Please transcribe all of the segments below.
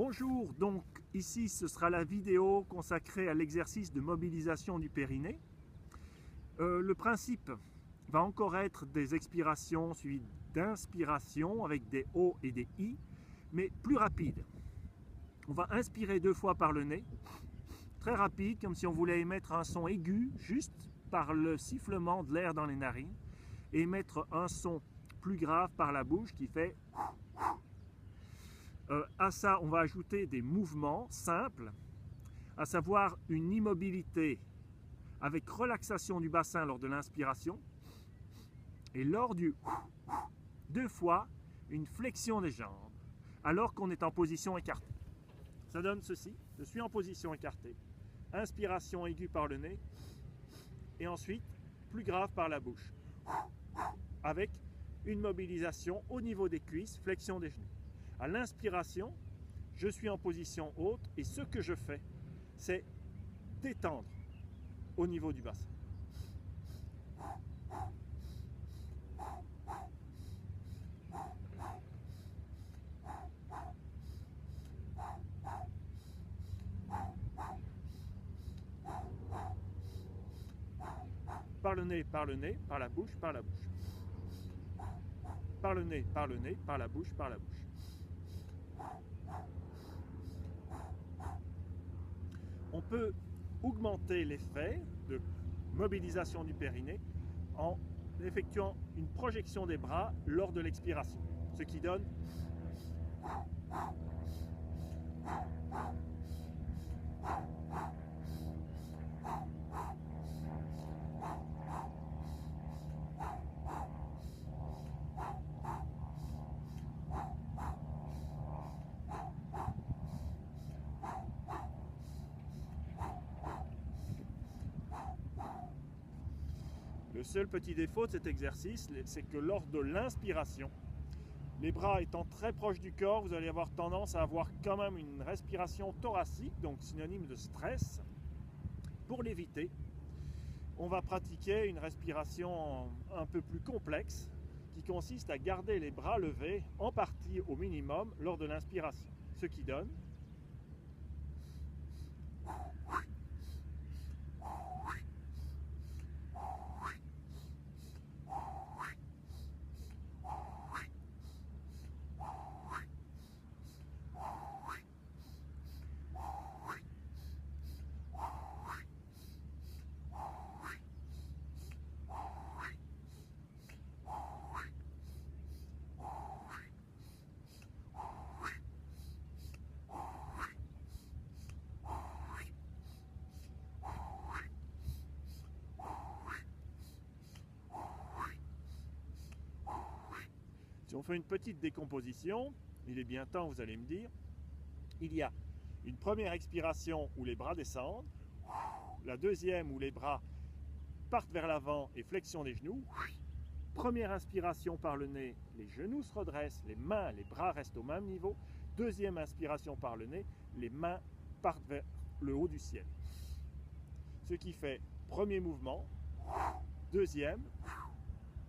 Bonjour, donc ici ce sera la vidéo consacrée à l'exercice de mobilisation du périnée. Le principe va encore être des expirations suivies d'inspirations avec des O et des I, mais plus rapides. On va inspirer 2 fois par le nez, très rapide, comme si on voulait émettre un son aigu juste par le sifflement de l'air dans les narines, et émettre un son plus grave par la bouche qui fait... à ça, on va ajouter des mouvements simples, à savoir une immobilité avec relaxation du bassin lors de l'inspiration et lors du 2 fois une flexion des jambes alors qu'on est en position écartée. Ça donne ceci, je suis en position écartée, inspiration aiguë par le nez et ensuite plus grave par la bouche avec une mobilisation au niveau des cuisses, flexion des genoux. À l'inspiration, je suis en position haute et ce que je fais, c'est détendre au niveau du bassin. Par le nez, par le nez, par la bouche, par la bouche. Par le nez, par le nez, par la bouche, par la bouche. On peut augmenter l'effet de mobilisation du périnée en effectuant une projection des bras lors de l'expiration, ce qui donne Le seul petit défaut de cet exercice, c'est que lors de l'inspiration, les bras étant très proches du corps, vous allez avoir tendance à avoir quand même une respiration thoracique, donc synonyme de stress. Pour l'éviter, on va pratiquer une respiration un peu plus complexe qui consiste à garder les bras levés en partie au minimum lors de l'inspiration, ce qui donne Si on fait une petite décomposition, il est bien temps, vous allez me dire, il y a une première expiration où les bras descendent, la deuxième où les bras partent vers l'avant et flexion des genoux, première inspiration par le nez, les genoux se redressent, les mains, les bras restent au même niveau, deuxième inspiration par le nez, les mains partent vers le haut du ciel. Ce qui fait premier mouvement, deuxième,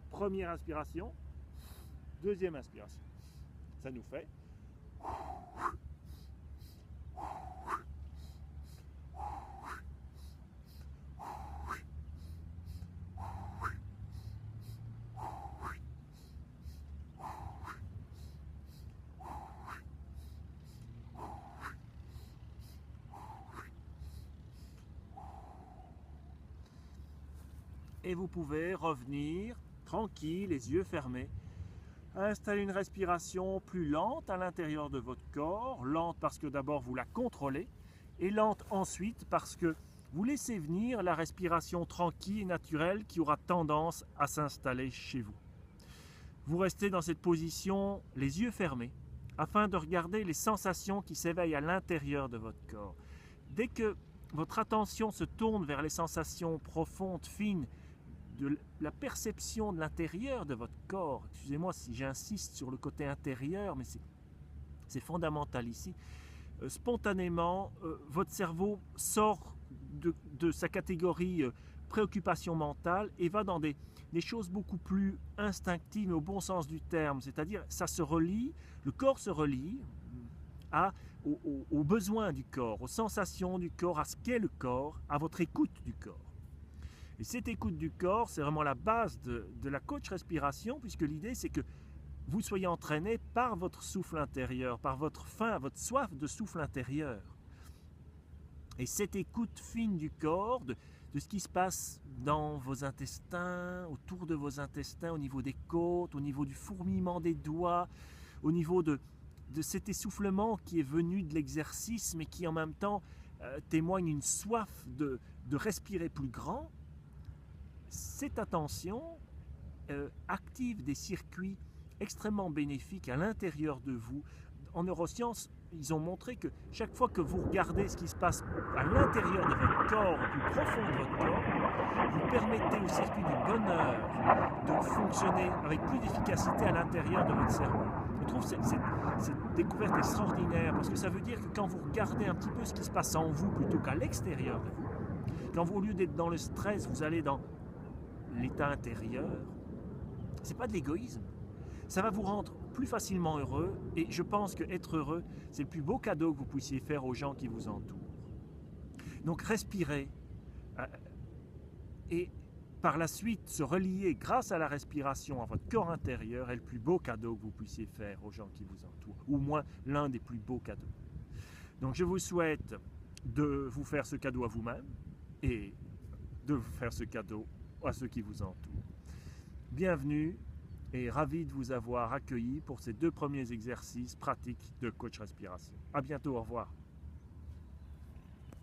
première inspiration, deuxième inspiration. Ça nous fait et vous pouvez revenir tranquille, les yeux fermés, installer une respiration plus lente à l'intérieur de votre corps, lente parce que d'abord vous la contrôlez, et lente ensuite parce que vous laissez venir la respiration tranquille et naturelle qui aura tendance à s'installer chez vous. Vous restez dans cette position, les yeux fermés, afin de regarder les sensations qui s'éveillent à l'intérieur de votre corps. Dès que votre attention se tourne vers les sensations profondes, fines, de la perception de l'intérieur de votre corps, excusez-moi si j'insiste sur le côté intérieur, mais c'est fondamental ici, spontanément, votre cerveau sort de sa catégorie préoccupation mentale et va dans des choses beaucoup plus instinctives, mais au bon sens du terme, c'est-à-dire ça se relie, le corps se relie à aux besoins du corps, aux sensations du corps, à ce qu'est le corps, à votre écoute du corps. Et cette écoute du corps, c'est vraiment la base de la coach respiration, puisque l'idée, c'est que vous soyez entraîné par votre souffle intérieur, par votre faim, votre soif de souffle intérieur. Et cette écoute fine du corps, de ce qui se passe dans vos intestins, autour de vos intestins, au niveau des côtes, au niveau du fourmillement des doigts, au niveau de cet essoufflement qui est venu de l'exercice, mais qui en même temps témoigne une soif de respirer plus grand. Cette attention active des circuits extrêmement bénéfiques à l'intérieur de vous. En neurosciences, ils ont montré que chaque fois que vous regardez ce qui se passe à l'intérieur de votre corps, au plus profond de votre corps, vous permettez au circuit du bonheur de fonctionner avec plus d'efficacité à l'intérieur de votre cerveau. Je trouve cette découverte extraordinaire parce que ça veut dire que quand vous regardez un petit peu ce qui se passe en vous plutôt qu'à l'extérieur de vous, quand vous, au lieu d'être dans le stress, vous allez dans l'état intérieur, c'est pas de l'égoïsme. Ça va vous rendre plus facilement heureux et je pense que être heureux, c'est le plus beau cadeau que vous puissiez faire aux gens qui vous entourent. Donc respirez et par la suite se relier grâce à la respiration à votre corps intérieur est le plus beau cadeau que vous puissiez faire aux gens qui vous entourent, ou au moins l'un des plus beaux cadeaux. Donc je vous souhaite de vous faire ce cadeau à vous-même et de vous faire ce cadeau à ceux qui vous entourent. Bienvenue et ravi de vous avoir accueilli pour ces 2 premiers exercices pratiques de coach respiration. À bientôt, au revoir.